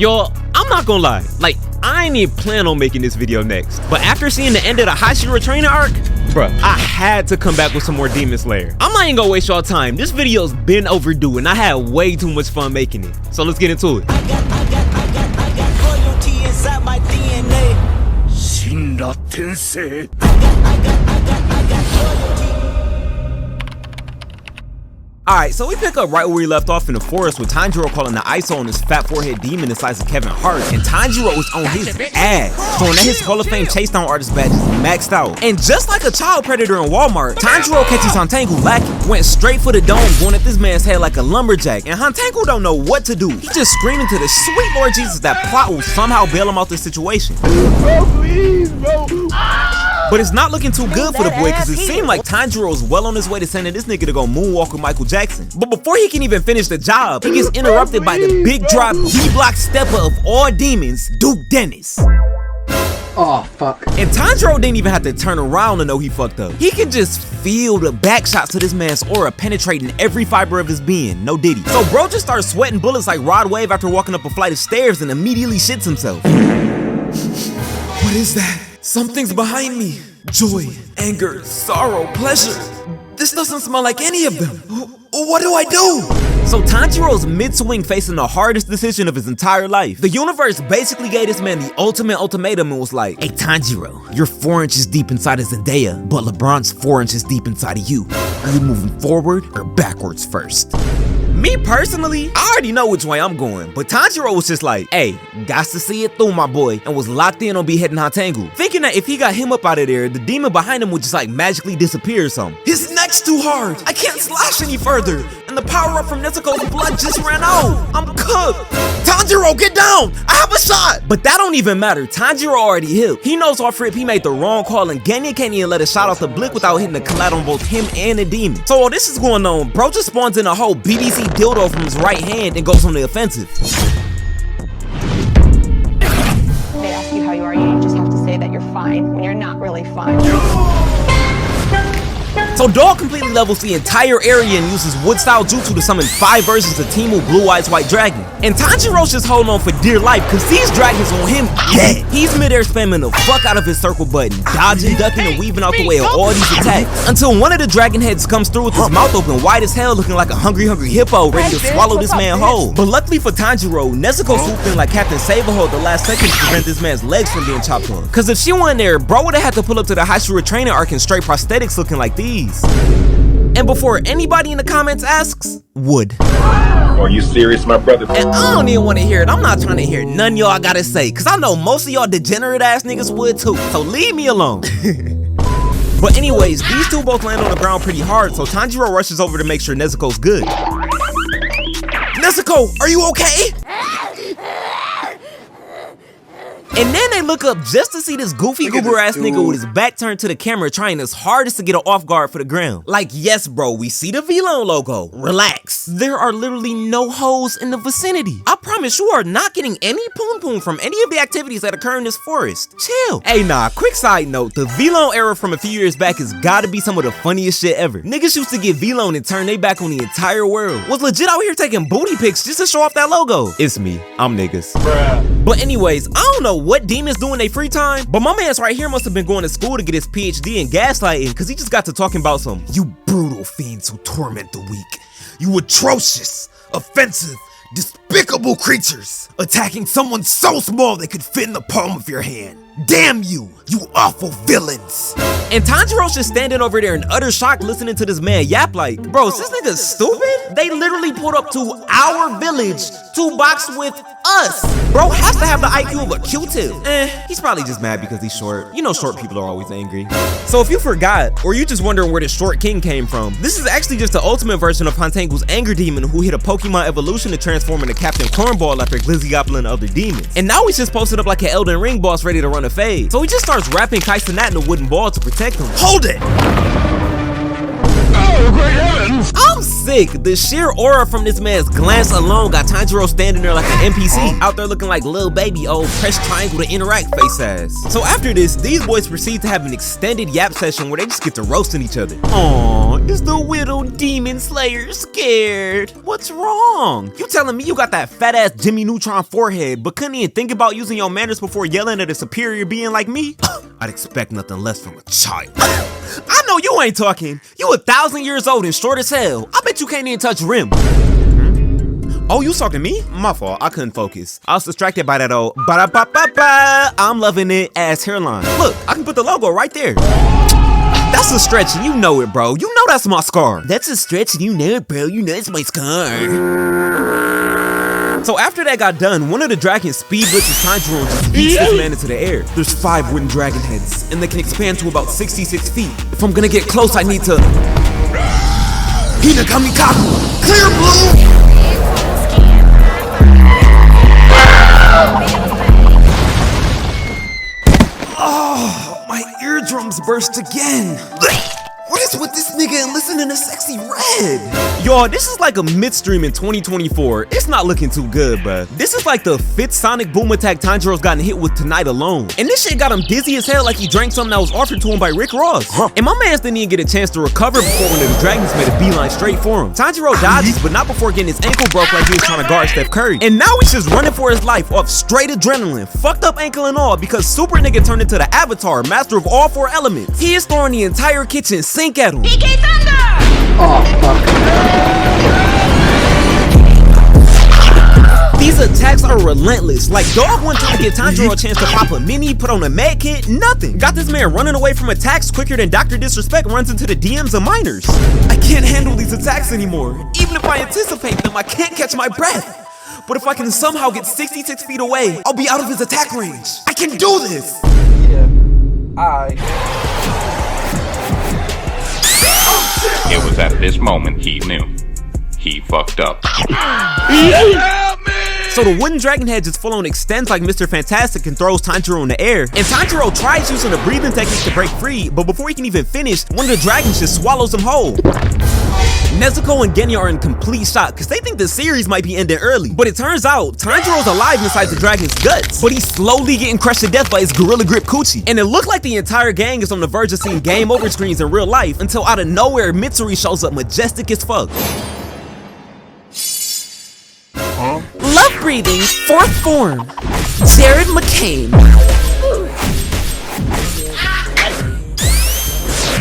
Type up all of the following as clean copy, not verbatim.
Yo, I'm not gonna lie, like, I ain't even plan on making this video next. But after seeing the end of the Hashira training arc, bruh, I had to come back with some more Demon Slayer. I'm not even gonna waste y'all time. This video's been overdue and I had way too much fun making it. So let's get into it. I got loyalty inside my DNA. Shinra Tensei. I got loyalty. Alright, so we pick up right where we left off in the forest with Tanjiro calling the ISO on his fat forehead demon the size of Kevin Hart, and Tanjiro was on his ass, showing that his Hall of Fame chase down artist badge is maxed out. And just like a child predator in Walmart, Tanjiro catches Hantangu lacking, went straight for the dome, going at this man's head like a lumberjack, and Hantangu don't know what to do. He just screaming to the sweet Lord Jesus that plot will somehow bail him out this situation. Oh, please, bro. But it's not looking too good for the boy because it seemed like Tanjiro's well on his way to sending this nigga to go moonwalk with Michael Jackson. But before he can even finish the job, he gets interrupted by the big drop D-block stepper of all demons, Duke Dennis. Oh, fuck. And Tanjiro didn't even have to turn around to know he fucked up. He can just feel the back shots of this man's aura penetrating every fiber of his being, no diddy. So bro just starts sweating bullets like Rod Wave after walking up a flight of stairs and immediately shits himself. What is that? Something's behind me. Joy, anger, sorrow, pleasure. This doesn't smell like any of them. What do I do? So Tanjiro's mid-swing facing the hardest decision of his entire life. The universe basically gave this man the ultimate ultimatum and was like, hey Tanjiro, you're 4 inches deep inside of Zendaya, but LeBron's 4 inches deep inside of you. Are you moving forward or backwards first? Me personally, I already know which way I'm going, but Tanjiro was just like, hey, got to see it through, my boy, and was locked in on beheading Hantangu, thinking that if he got him up out of there, the demon behind him would just like magically disappear or something. His neck's too hard, I can't slash any further, and the power up from Nezuko's blood just ran out. I'm cooked. Tanjiro, get down, I have a shot. But that don't even matter, Tanjiro already healed. He knows off rip he made the wrong call and Genya can't even let a shot off the blick without hitting the collide on both him and the demon. So while this is going on, bro just spawns in a whole BBC dildo from his right hand and goes on the offensive. They ask you how you are, you just have to say that you're fine when you're not really fine. So Dog completely levels the entire area and uses wood-style jutsu to summon 5 versions of Timu Blue Eyes White Dragon. And Tanjiro's just holding on for dear life because these dragons on him dead. He's mid-air spamming the fuck out of his circle button, dodging, ducking, and weaving out the way of all these attacks. Until one of the dragon heads comes through with his mouth open wide as hell looking like a hungry hippo ready to swallow this man whole. But luckily for Tanjiro, Nezuko swooped in like Captain Save-A-Hole at the last second to prevent this man's legs from being chopped off. Cause if she wasn't there, bro would've had to pull up to the Hashira training arc in straight prosthetics looking like these. And before anybody in the comments asks, wood. Are you serious, my brother? And I don't even want to hear it. I'm not trying to hear none y'all gotta say, cause I know most of y'all degenerate ass niggas would too, so leave me alone. But anyways, these two both land on the ground pretty hard, so Tanjiro rushes over to make sure Nezuko's good. Nezuko, are you okay? And then they look up just to see this goofy goober ass nigga with his back turned to the camera trying his hardest to get an off guard for the ground. Like, yes bro, we see the V-Lone logo. Relax. There are literally no hoes in the vicinity. I promise you are not getting any poon poon from any of the activities that occur in this forest. Chill. Hey nah, quick side note, the V-Lone era from a few years back has gotta be some of the funniest shit ever. Niggas used to get V-Lone and turn they back on the entire world. Was legit out here taking booty pics just to show off that logo. It's me, I'm niggas. Bruh. But anyways, I don't know what demons do in their free time, but my man's right here must have been going to school to get his PhD in gaslighting because he just got to talking about some you brutal fiends who torment the weak, you atrocious, offensive, despicable creatures, attacking someone so small they could fit in the palm of your hand. Damn you, you awful villains. And Tanjiro's just standing over there in utter shock listening to this man yap like, bro, is this nigga stupid? They literally pulled up to our village to box with us. Bro has to have the IQ of a Q-tip. He's probably just mad because he's short. You know short people are always angry. So if you forgot, or you just wondering where the short king came from, this is actually just the ultimate version of Hantangu's anger demon who hit a Pokemon evolution to transform into Captain Cornball after Glizzy Goblin and other demons. And now he's just posted up like an Elden Ring boss ready to run a fade. So he just starts wrapping Kaisenat in a wooden ball to protect him. Hold it! great heavens! I'm sick. The sheer aura from this man's glance alone got Tanjiro standing there like an NPC, out there looking like little baby old press triangle to interact face ass. So after this, these boys proceed to have an extended yap session where they just get to roasting each other. Aww, is the widow demon slayer scared? What's wrong? You telling me you got that fat ass Jimmy Neutron forehead, but couldn't even think about using your manners before yelling at a superior being like me? I'd expect nothing less from a child. I know you ain't talking. You 1,000 years old and short as hell. I bet you can't even touch rim. Oh, you talking to me? My fault, I couldn't focus. I was distracted by that old ba-da-ba-ba-ba. I'm loving it ass hairline. Look, I can put the logo right there. That's a stretch and you know it, bro. You know that's my scar. That's a stretch and you know it, bro. You know it's my scar. So after that got done, one of the dragons speed blitzes Tanjiro and just beats this man into the air. There's 5 wooden dragon heads, and they can expand to about 66 feet. If I'm gonna get close, I need to... Hinakami Kaku! Clear blue! Oh, my eardrums burst again. What is with this nigga and listening to Sexy Red? Y'all, this is like a mid-stream in 2024. It's not looking too good, bruh. This is like the 5th sonic boom attack Tanjiro's gotten hit with tonight alone. And this shit got him dizzy as hell like he drank something that was offered to him by Rick Ross. And my mans didn't even get a chance to recover before one of the dragons made a beeline straight for him. Tanjiro dodges, but not before getting his ankle broke like he was trying to guard Steph Curry. And now he's just running for his life off straight adrenaline, fucked up ankle and all, because Super Nigga turned into the Avatar, master of all 4 elements. He is throwing the entire kitchen sink at him. PK Thunder! Oh, fuck. These attacks are relentless. Like, dog one time to give Tanjiro a chance to pop a mini, put on a med kit, nothing. Got this man running away from attacks quicker than Dr. Disrespect runs into the DMs of minors. I can't handle these attacks anymore. Even if I anticipate them, I can't catch my breath. But if I can somehow get 66 feet away, I'll be out of his attack range. I can do this! Yeah, It was at this moment he knew. He fucked up. So the wooden dragon head just full on extends like Mr. Fantastic and throws Tanjiro in the air. And Tanjiro tries using a breathing technique to break free, but before he can even finish, one of the dragons just swallows him whole. Nezuko and Genya are in complete shock because they think the series might be ending early. But it turns out, Tanjiro's alive inside the dragon's guts, but he's slowly getting crushed to death by his gorilla grip coochie. And it looked like the entire gang is on the verge of seeing game over screens in real life until out of nowhere, Mitsuri shows up majestic as fuck. Love breathing, 4th form, Jared McCain.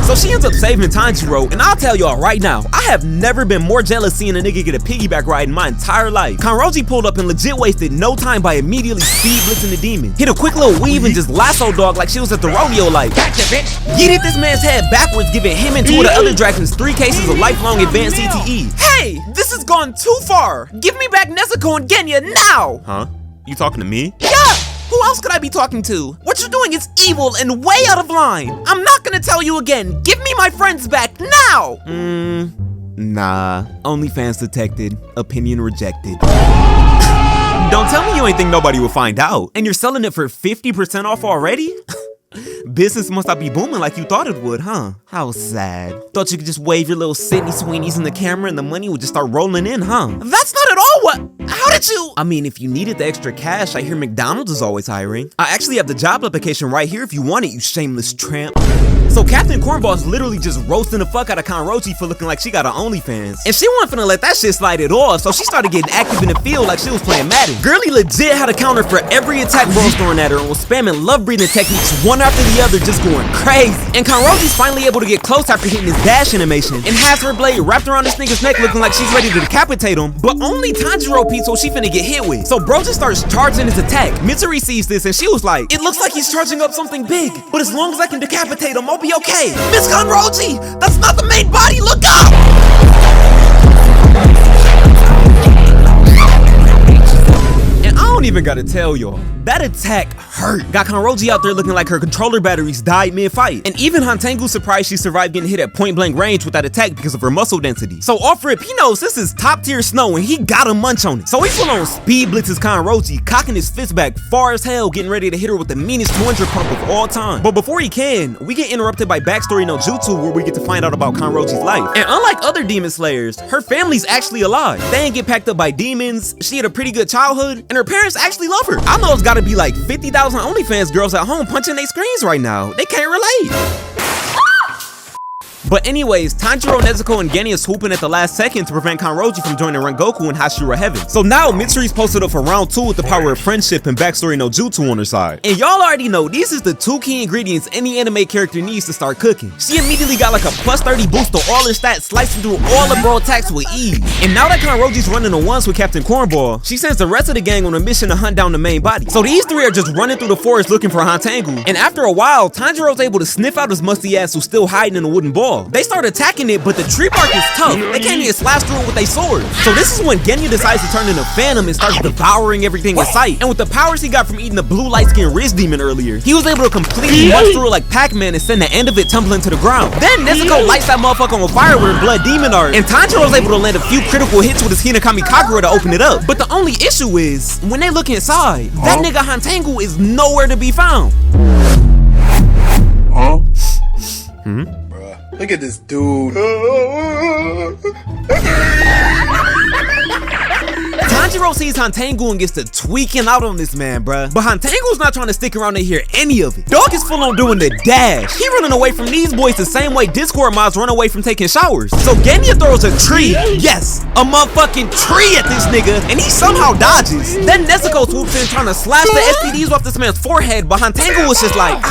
So she ends up saving Tanjiro, and I'll tell y'all right now, I have never been more jealous seeing a nigga get a piggyback ride in my entire life. Kanroji pulled up and legit wasted no time by immediately speed blitzing the demon. Hit a quick little weave and just lasso dog like she was at the rodeo like. Gotcha, bitch! Yeeted this man's head backwards, giving him and 2 of the other dragons 3 cases of lifelong advanced CTE. Hey, this has gone too far. Give me back Nezuko and Genya now! Huh? You talking to me? Yeah! Who else could I be talking to? What you're doing is evil and way out of line. I'm not gonna tell you again. Give me my friends back now! Nah. OnlyFans detected. Opinion rejected. Don't tell me you ain't think nobody will find out. And you're selling it for 50% off already? Business must not be booming like you thought it would, huh? How sad. Thought you could just wave your little Sydney Sweeneys in the camera and the money would just start rolling in, huh? That's not at all what... How did you... I mean, if you needed the extra cash, I hear McDonald's is always hiring. I actually have the job application right here if you want it, you shameless tramp. So Captain Cornball's literally just roasting the fuck out of Kanroji for looking like she got her OnlyFans. And she wasn't finna let that shit slide at all, so she started getting active in the field like she was playing Madden. Girlie legit had a counter for every attack Bro's throwing at her and was spamming love breathing techniques one after the other, just going crazy. And Kanroji's finally able to get close after hitting his dash animation and has her blade wrapped around this nigga's neck looking like she's ready to decapitate him, but only Tanjiro peeps what she finna get hit with. So bro just starts charging his attack. Mitsuri sees this and she was like, it looks like he's charging up something big, but as long as I can decapitate him, I'll be okay. Miss Kanroji, that's not the main body, look up! And I don't don't even gotta tell y'all. That attack hurt. Got Kanroji out there looking like her controller batteries died mid-fight. And even Hantengu's surprised she survived getting hit at point blank range with that attack because of her muscle density. So off rip, he knows this is top tier snow and he got a munch on it. So he full on speed blitzes Kanroji, cocking his fist back far as hell, getting ready to hit her with the meanest 200 pump of all time. But before he can, we get interrupted by backstory no jutsu where we get to find out about Kanroji's life. And unlike other demon slayers, her family's actually alive. They ain't get packed up by demons, she had a pretty good childhood, and her parents actually love her. I know it's gotta be like 50,000 OnlyFans girls at home punching their screens right now. They can't relate. But anyways, Tanjiro, Nezuko, and Genya swooping at the last second to prevent Kanroji from joining Rengoku and Hashira Heaven. So now Mitsuri's posted up for round 2 with the power of friendship and backstory no jutsu on her side. And y'all already know these is the 2 key ingredients any anime character needs to start cooking. She immediately got like a plus 30 boost to all her stats, slicing through all the bro attacks with ease. And now that Kanroji's running the ones with Captain Cornball, she sends the rest of the gang on a mission to hunt down the main body. So these 3 are just running through the forest looking for Hantengu. And after a while, Tanjiro's able to sniff out his musty ass who's still hiding in a wooden ball. They start attacking it, but the tree bark is tough. They can't even slash through it with their swords. So this is when Genya decides to turn into Phantom and starts devouring everything in sight. And with the powers he got from eating the blue light-skinned Riz demon earlier, he was able to completely munch through it like Pac-Man and send the end of it tumbling to the ground. Then Nezuko lights that motherfucker on fire with her blood demon art, and Tanjiro's able to land a few critical hits with his Hinakami Kagura to open it up. But the only issue is, when they look inside, that nigga Hantengu is nowhere to be found. Look at this dude. Tanjiro sees Hantengu and gets to tweaking out on this man, bruh. But Hantengu's not trying to stick around to hear any of it. Dog is full on doing the dash. He running away from these boys the same way Discord mods run away from taking showers. So Genya throws a tree. Yes, a motherfucking tree at this nigga, and he somehow dodges. Then Nezuko swoops in trying to slash the STDs off this man's forehead, but Hantengu was just like,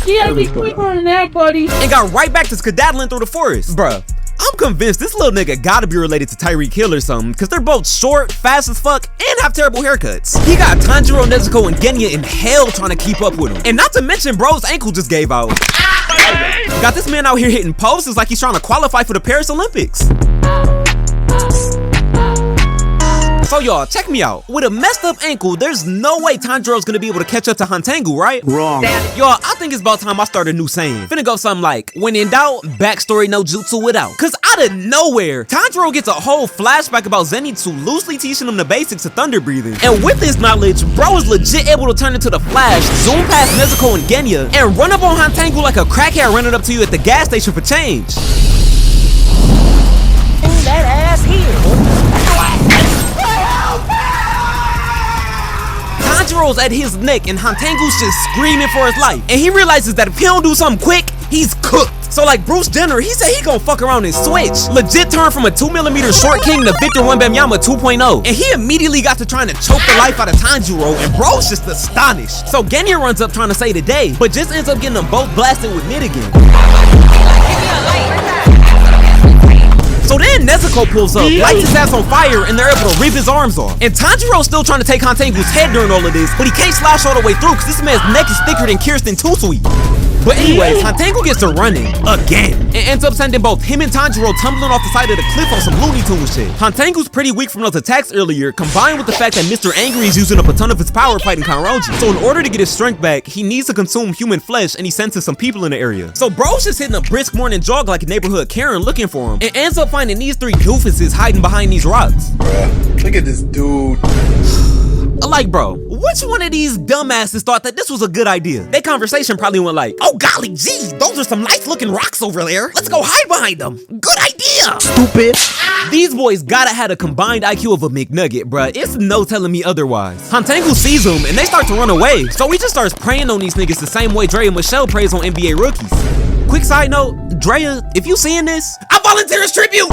yeah, be quick on that, buddy. And got right back to skedaddling through the forest. Bruh, I'm convinced this little nigga gotta be related to Tyreek Hill or something, cause they're both short, fast as fuck, and have terrible haircuts. He got Tanjiro, Nezuko, and Genya in hell trying to keep up with him. And not to mention bro's ankle just gave out. Got this man out here hitting poses like he's trying to qualify for the Paris Olympics. So y'all, check me out. With a messed up ankle, there's no way Tanjiro's gonna be able to catch up to Hantengu, right? Wrong. Y'all, I think it's about time I start a new saying. Finna go something like, when in doubt, backstory no jutsu without. Cause out of nowhere, Tanjiro gets a whole flashback about Zenitsu loosely teaching him the basics of thunder breathing. And with this knowledge, bro is legit able to turn into the Flash, zoom past Nezuko and Genya, and run up on Hantengu like a crackhead running up to you at the gas station for change. That ass here. Tanjiro's at his neck and Hantengu's just screaming for his life. And he realizes that if he don't do something quick, he's cooked. So like Bruce Jenner, he said he gonna fuck around and switch. Legit turn from a 2mm short king to Victor Wembanyama 2.0. And he immediately got to trying to choke the life out of Tanjiro, and bro's just astonished. So Genya runs up trying to save the day, but just ends up getting them both blasted with Mid again. So then Nezuko pulls up, lights his ass on fire, and they're able to rip his arms off. And Tanjiro's still trying to take Hantengu's head during all of this, but he can't slash all the way through because this man's neck is thicker than Kirsten Too Sweet. But anyways, Hantengu gets to running again and ends up sending both him and Tanjiro tumbling off the side of the cliff on some Looney Tunes shit. Hantengu's pretty weak from those attacks earlier, combined with the fact that Mr. Angry is using up a ton of his power fighting Kanroji. So in order to get his strength back, he needs to consume human flesh, and he senses some people in the area. So bro's just hitting a brisk morning jog like a neighborhood Karen looking for him, and ends up finding these 3 doofuses hiding behind these rocks. Bruh, look at this dude. Like, bro, which one of these dumbasses thought that this was a good idea? Their conversation probably went like, oh golly gee, those are some nice looking rocks over there. Let's go hide behind them. Good idea. Stupid. These boys gotta have a combined IQ of a McNugget, bruh. It's no telling me otherwise. Hantengu sees them and they start to run away. So he just starts preying on these niggas the same way Dre and Michelle preys on NBA rookies. Quick side note, Drea, if you seeing this, I volunteer as tribute!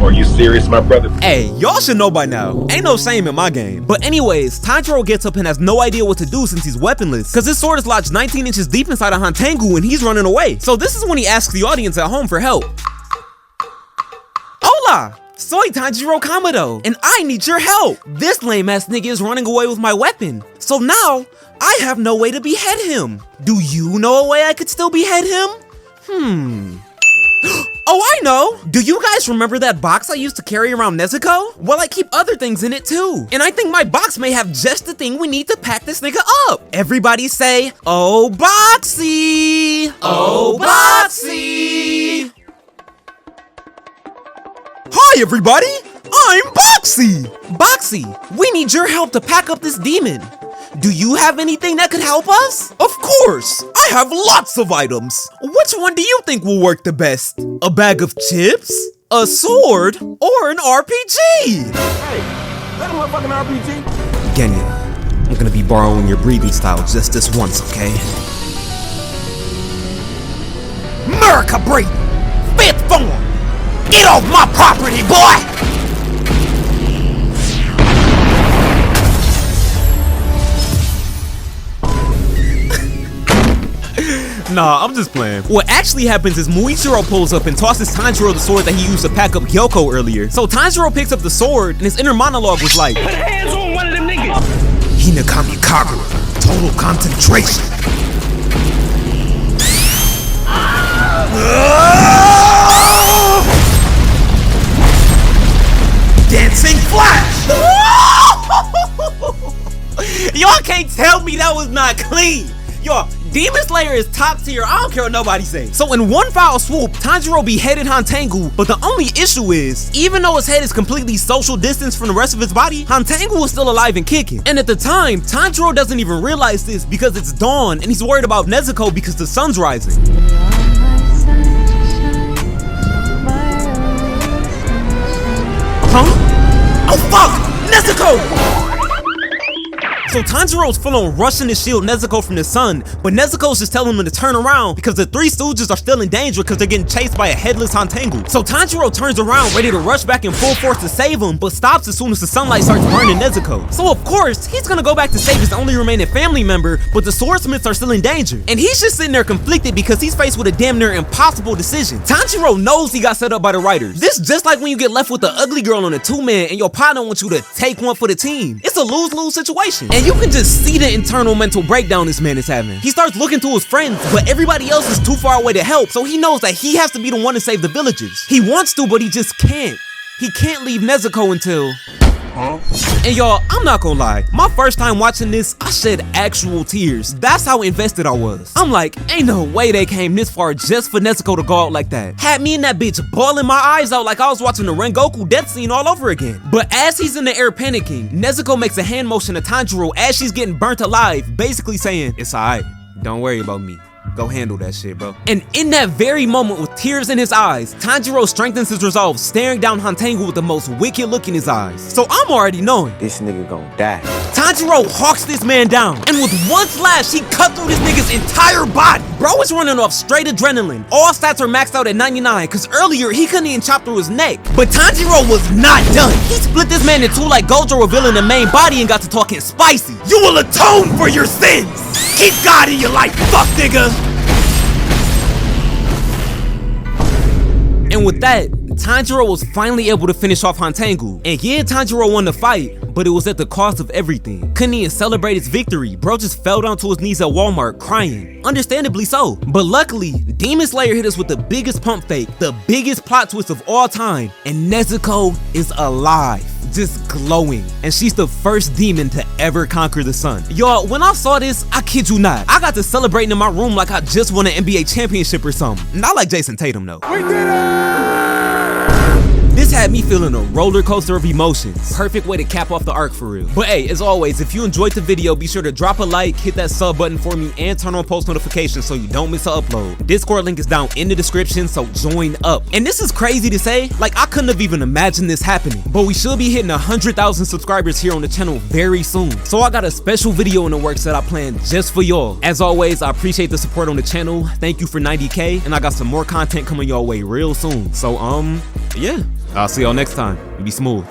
Are you serious, my brother? Hey, y'all should know by now. Ain't no shame in my game. But anyways, Tanjiro gets up and has no idea what to do since he's weaponless, cause his sword is lodged 19 inches deep inside of Hantengu and he's running away. So this is when he asks the audience at home for help. Hola! Soy Tanjiro Kamado, and I need your help! This lame ass nigga is running away with my weapon. So now, I have no way to behead him. Do you know a way I could still behead him? Oh, I know! Do you guys remember that box I used to carry around Nezuko? Well, I keep other things in it too. And I think my box may have just the thing we need to pack this nigga up. Everybody say, oh, Boxy! Oh, Boxy! Hi, everybody! I'm Boxy! Boxy, we need your help to pack up this demon. Do you have anything that could help us? Of course! I have lots of items! Which one do you think will work the best? A bag of chips? A sword? Or an RPG? Hey, that a motherfucking RPG? Genya, I'm gonna be borrowing your breathing style just this once, okay? America breathing! Fifth form! Get off my property, boy! Nah, I'm just playing. What actually happens is Muichiro pulls up and tosses Tanjiro the sword that he used to pack up Gyokko earlier. So Tanjiro picks up the sword and his inner monologue was like, Put hands on one of them niggas! Hinakami Kagura, total concentration. Dancing flash! Y'all can't tell me that was not clean. Y'all, Demon Slayer is top tier. I don't care what nobody says. So in one foul swoop, Tanjiro beheaded Hantengu, but the only issue is, even though his head is completely social distance from the rest of his body, Hantengu is still alive and kicking. And at the time, Tanjiro doesn't even realize this because it's dawn and he's worried about Nezuko because the sun's rising. Huh? Oh fuck! Nezuko! So Tanjiro's full on rushing to shield Nezuko from the sun, but Nezuko's just telling him to turn around because the three stooges are still in danger because they're getting chased by a headless Hantengu. So Tanjiro turns around ready to rush back in full force to save him, but stops as soon as the sunlight starts burning Nezuko. So of course, he's gonna go back to save his only remaining family member, but the Swordsmiths are still in danger. And he's just sitting there conflicted because he's faced with a damn near impossible decision. Tanjiro knows he got set up by the writers. This just like when you get left with the ugly girl on a two-man and your partner wants you to take one for the team. It's a lose-lose situation. And you can just see the internal mental breakdown this man is having. He starts looking to his friends, but everybody else is too far away to help, so he knows that he has to be the one to save the villagers. He wants to, but he just can't. He can't leave Nezuko until... And y'all, I'm not gonna lie, my first time watching this, I shed actual tears. That's how invested I was. I'm like, ain't no way they came this far just for Nezuko to go out like that. Had me and that bitch bawling my eyes out like I was watching the Rengoku death scene all over again. But as he's in the air panicking, Nezuko makes a hand motion to Tanjiro as she's getting burnt alive, basically saying, it's alright, don't worry about me. Go handle that shit, bro. And in that very moment with tears in his eyes, Tanjiro strengthens his resolve, staring down Hantengu with the most wicked look in his eyes. So I'm already knowing this nigga gon' die. Tanjiro hawks this man down, and with one slash, he cut through this nigga's entire body. Bro is running off straight adrenaline. All stats are maxed out at 99, cause earlier he couldn't even chop through his neck. But Tanjiro was not done. He split this man in two like Gojo revealing the main body and got to talking spicy. You will atone for your sins. Keep God in your life, fuck nigga. And with that, Tanjiro was finally able to finish off Hantengu. And yeah, Tanjiro won the fight, but it was at the cost of everything. Couldn't even celebrate his victory. Bro just fell down to his knees at Walmart crying. Understandably so. But luckily, Demon Slayer hit us with the biggest pump fake, the biggest plot twist of all time. And Nezuko is alive, just glowing. And she's the first demon to ever conquer the sun. Y'all, when I saw this, I kid you not, I got to celebrating in my room like I just won an NBA championship or something. Not like Jason Tatum though. We did it! This had me feeling a roller coaster of emotions. Perfect way to cap off the arc for real. But hey, as always, if you enjoyed the video, be sure to drop a like, hit that sub button for me, and turn on post notifications so you don't miss an upload. Discord link is down in the description, so join up. And this is crazy to say, like I couldn't have even imagined this happening. But we should be hitting 100,000 subscribers here on the channel very soon. So I got a special video in the works that I planned just for y'all. As always, I appreciate the support on the channel. Thank you for 90K, and I got some more content coming your way real soon. So yeah. I'll see y'all next time. Be smooth.